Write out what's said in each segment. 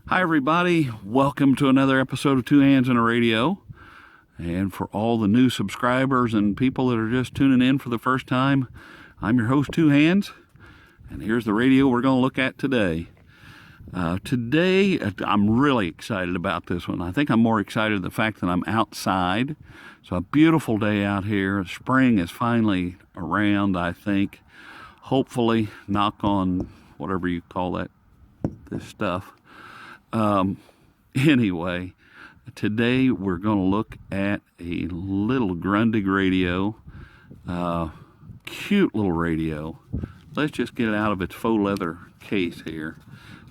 Hi everybody, welcome to another episode of Two Hands in a Radio. And for all the new subscribers and people that are just tuning in for the first time, I'm your host, Two Hands, and here's the radio we're going to look at today. Today, I'm really excited about this one. I think I'm more excited the fact that I'm outside. It's a beautiful day out here. Spring is finally around, I think. Hopefully, knock on whatever you call that, this stuff. Anyway, today we're going to look at a little Grundig radio, cute little radio. Let's just get it out of its faux leather case here.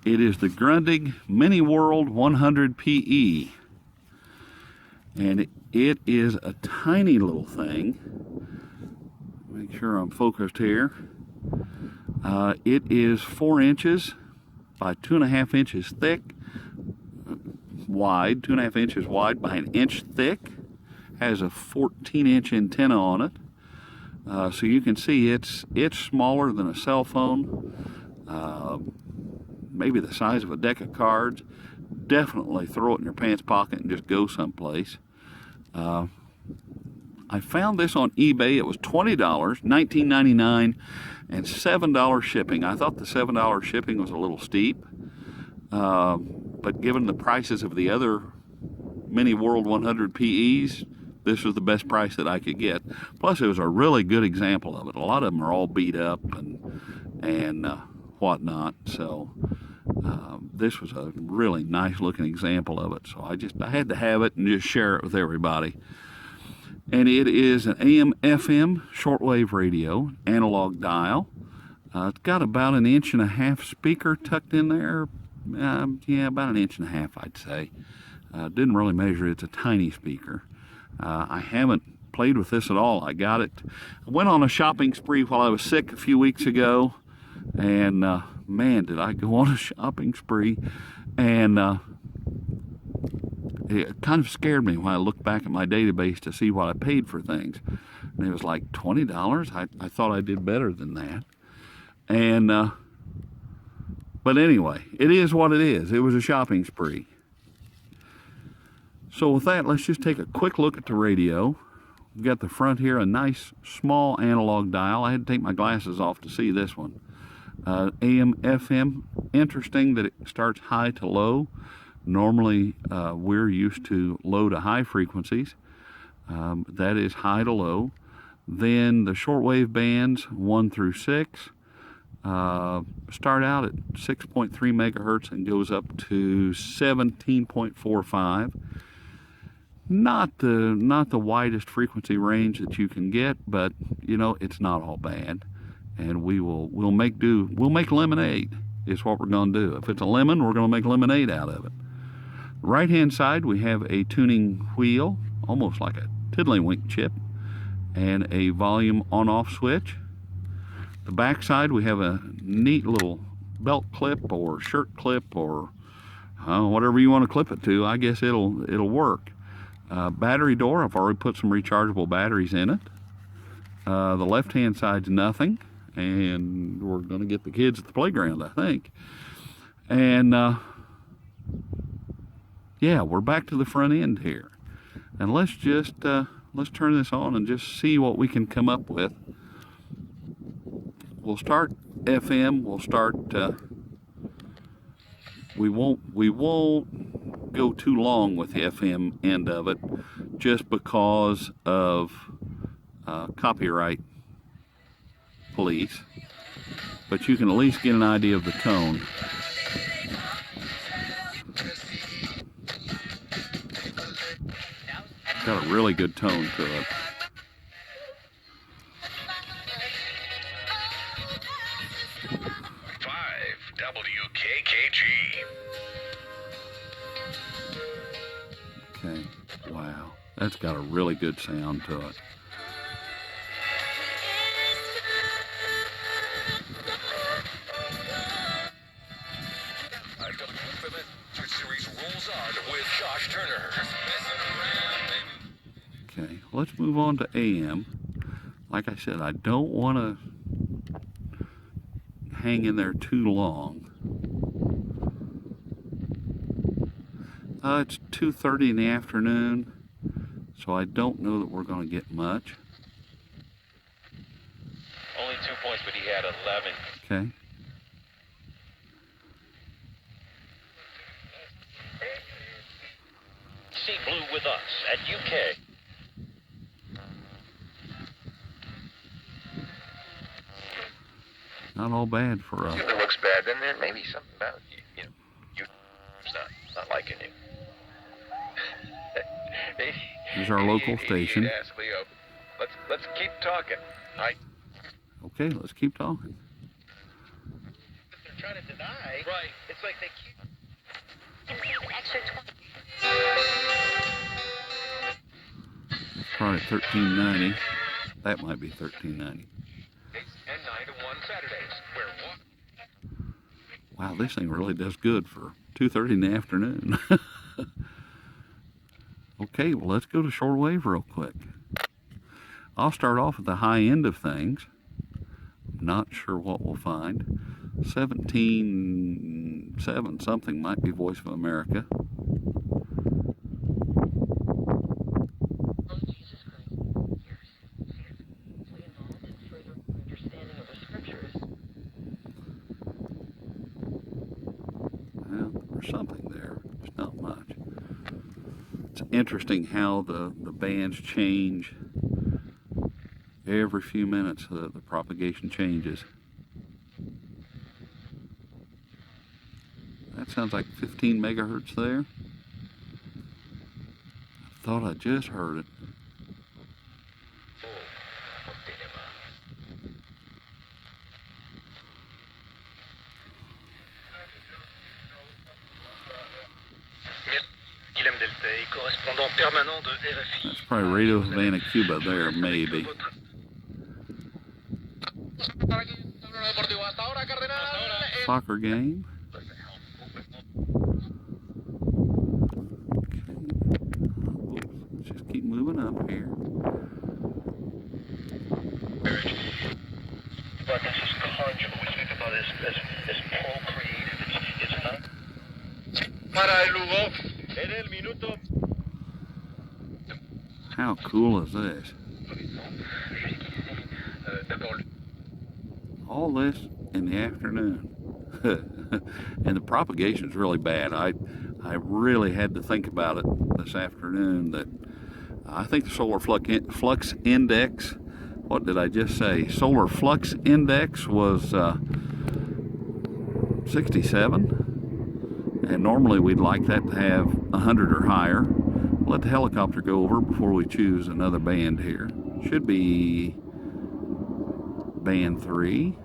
It is the Grundig Mini World 100 PE, and it is a tiny little thing. Make sure I'm focused here. It is 4 inches by 2.5 inches thick. Wide, 2.5 inches wide by 1 inch thick, has a 14-inch antenna on it, so you can see it's smaller than a cell phone, maybe the size of a deck of cards. Definitely throw it in your pants pocket and just go someplace. I found this on eBay. It was $20, $19.99, and $7 shipping. I thought the $7 shipping was a little steep. But given the prices of the other Mini World 100 PEs, this was the best price that I could get. Plus, it was a really good example of it. A lot of them are all beat up and whatnot. So this was a really nice looking example of it. So I had to have it and just share it with everybody. And it is an AM/FM shortwave radio, analog dial. It's got about 1.5 inch speaker tucked in there. Yeah, about 1.5 inches, I'd say. Didn't really measure. It's a tiny speaker. I haven't played with this at all. I got it. I went on a shopping spree while I was sick a few weeks ago, and man, did I go on a shopping spree. And it kind of scared me when I looked back at my database to see what I paid for things. And it was like $20. I thought I did better than that. And but anyway, it is what it is. It was a shopping spree. So with that, let's just take a quick look at the radio. We've got the front here, a nice small analog dial. I had to take my glasses off to see this one. AM/FM, interesting that it starts high to low. Normally, we're used to low to high frequencies. That is high to low. Then the shortwave bands 1 through 6. Start out at 6.3 megahertz and goes up to 17.45. Not the widest frequency range that you can get, but you know, it's not all bad. And we'll make do. We'll make lemonade is what we're going to do. If it's a lemon, we're going to make lemonade out of it. Right hand side, we have a tuning wheel, almost like a tiddlywink chip, and a volume on-off switch. The back side, we have a neat little belt clip or shirt clip or whatever you want to clip it to. I guess it'll work. Battery door, I've already put some rechargeable batteries in it. The left-hand side's nothing, and we're going to get the kids at the playground, I think. And yeah, we're back to the front end here. And let's turn this on and just see what we can come up with. We'll start FM. We'll start. We won't go too long with the FM end of it, just because of copyright police. But you can at least get an idea of the tone. It's got a really good tone to it. WKKG. Okay, wow, that's got a really good sound to it. Series rolls on with Josh Turner. Okay, let's move on to AM. Like I said, I don't want to hang in there too long. It's 2:30 in the afternoon, so I don't know that we're going to get much. Only 2 points, but he had 11. Okay. See Blue with us at UK. Not all bad for If it looks bad, then there may be something about you. It's not liking you. Here's our local station. Ask Leo. Let's keep talking. Okay, let's keep talking. They're trying to deny. Right. It's like they keep. Extra 20. It's probably 1390. That might be 1390. And 9 to 1 Saturdays. Where Wow, this thing really does good for 2:30 in the afternoon. Okay, well, let's go to shortwave real quick. I'll start off at the high end of things. Not sure what we'll find. 17.7 something might be Voice of America. Well, there's something there. It's not much. It's interesting how the bands change every few minutes. The propagation changes. That sounds like 15 megahertz there. I thought I just heard it. Correspondant permanent de RFI. That's probably Radio Havana, Cuba there, maybe. Soccer game. Okay. Let's just keep moving up here. But this is conjugal. We speak about it as procreative. It's not. Para el Hugo. En el minuto. How cool is this? All this in the afternoon. And the propagation is really bad. I really had to think about it this afternoon. That I think the solar flux index, what did I just say? Solar flux index was 67. And normally we'd like that to have 100 or higher. Let the helicopter go over before we choose another band here. Should be band 3.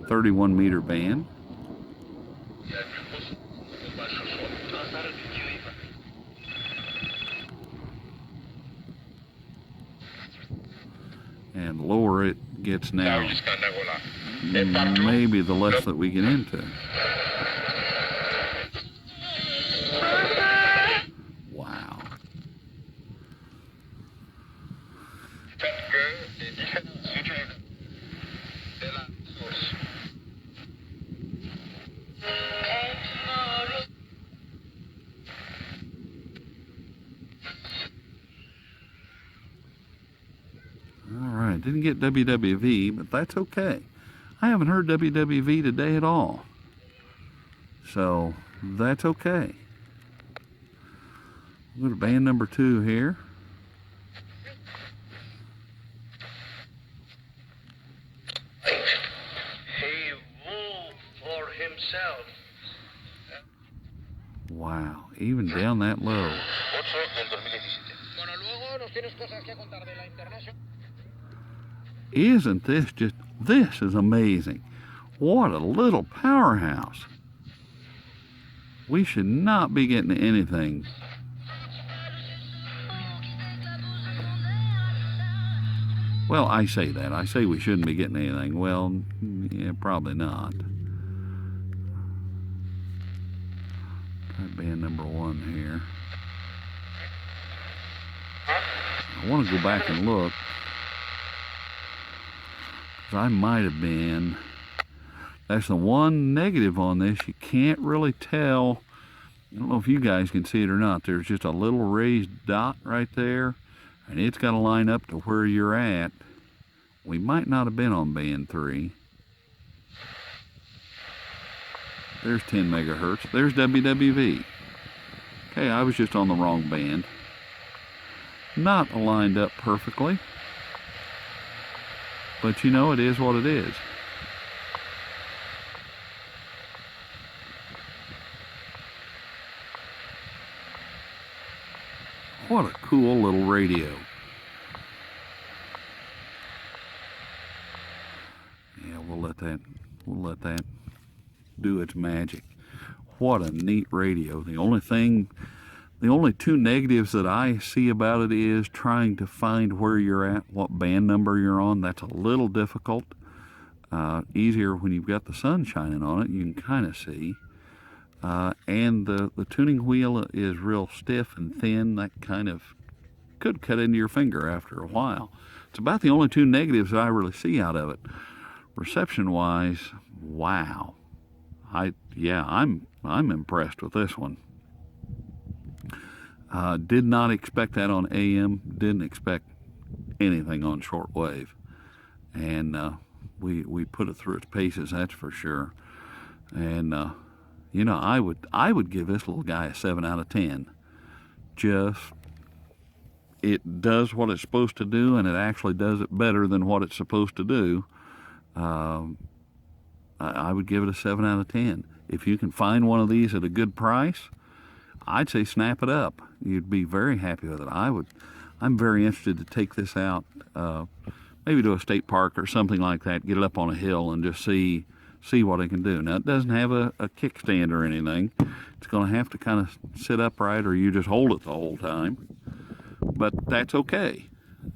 31 meter band. And the lower it gets now, maybe the less that we get into. Wow. Alright, didn't get WWV, but that's okay. I haven't heard WWV today at all. So, that's okay. We'll go to band number 2 here. He ruled for himself. Wow, even down that low. Isn't this just, this is amazing. What a little powerhouse. We should not be getting anything. Well, I say that. I say we shouldn't be getting anything. Well, yeah, probably not. Try band number 1 here. I want to go back and look. I might have been. That's the one negative on this. You can't really tell I don't know if you guys can see it or not. There's just a little raised dot right there, and it's got to line up to where you're at. We might not have been on band 3. There's 10 megahertz. There's WWV. Okay, I was just on the wrong band. Not lined up perfectly, but you know, it is what it is. What a cool little radio. Yeah, we'll let that do its magic. What a neat radio. The only two negatives that I see about it is trying to find where you're at, what band number you're on. That's a little difficult. Easier when you've got the sun shining on it, you can kind of see. And the tuning wheel is real stiff and thin. That kind of could cut into your finger after a while. It's about the only two negatives that I really see out of it. Reception-wise, wow. I'm impressed with this one. Did not expect that on AM. Didn't expect anything on shortwave, and we put it through its paces. That's for sure. And you know, I would give this little guy a 7 out of 10. Just, it does what it's supposed to do, and it actually does it better than what it's supposed to do. I would give it a 7 out of 10. If you can find one of these at a good price, I'd say snap it up. You'd be very happy with it. I'm very interested to take this out, maybe to a state park or something like that, get it up on a hill and just see what it can do. Now, it doesn't have a kickstand or anything. It's going to have to kind of sit upright, or you just hold it the whole time. But that's okay.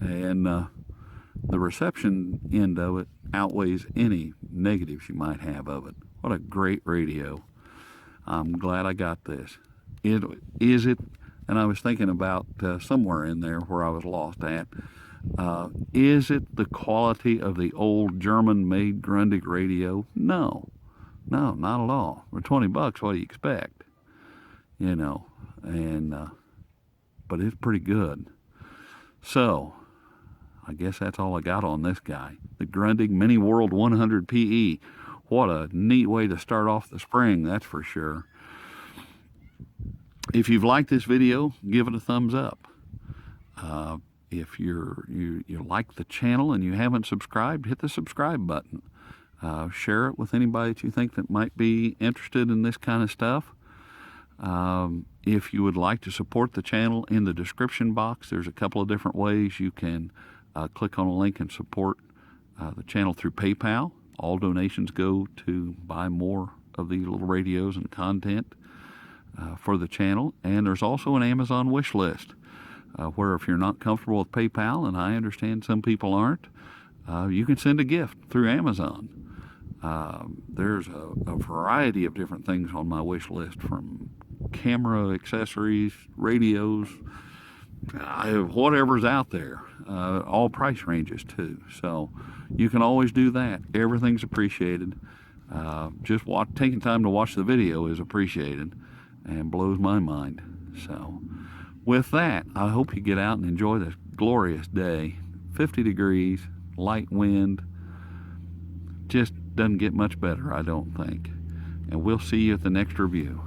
And the reception end of it outweighs any negatives you might have of it. What a great radio. I'm glad I got this. Is it, and I was thinking about somewhere in there where I was lost at, is it the quality of the old German-made Grundig radio? No, not at all. For $20, what do you expect? You know, and but it's pretty good. So, I guess that's all I got on this guy. The Grundig Mini World 100 PE. What a neat way to start off the spring, that's for sure. If you've liked this video, give it a thumbs up. If you like the channel and you haven't subscribed, hit the subscribe button. Share it with anybody that you think that might be interested in this kind of stuff. If you would like to support the channel, in the description box, there's a couple of different ways you can click on a link and support the channel through PayPal. All donations go to buy more of these little radios and content for the channel. And there's also an Amazon wish list where if you're not comfortable with PayPal, and I understand some people aren't, you can send a gift through Amazon. There's a variety of different things on my wish list, from camera accessories, radios, whatever's out there, all price ranges too. So you can always do that. Everything's appreciated. Just taking time to watch the video is appreciated and blows my mind. So with that, I hope you get out and enjoy this glorious day. 50 degrees, light wind. Just doesn't get much better, I don't think. And we'll see you at the next review.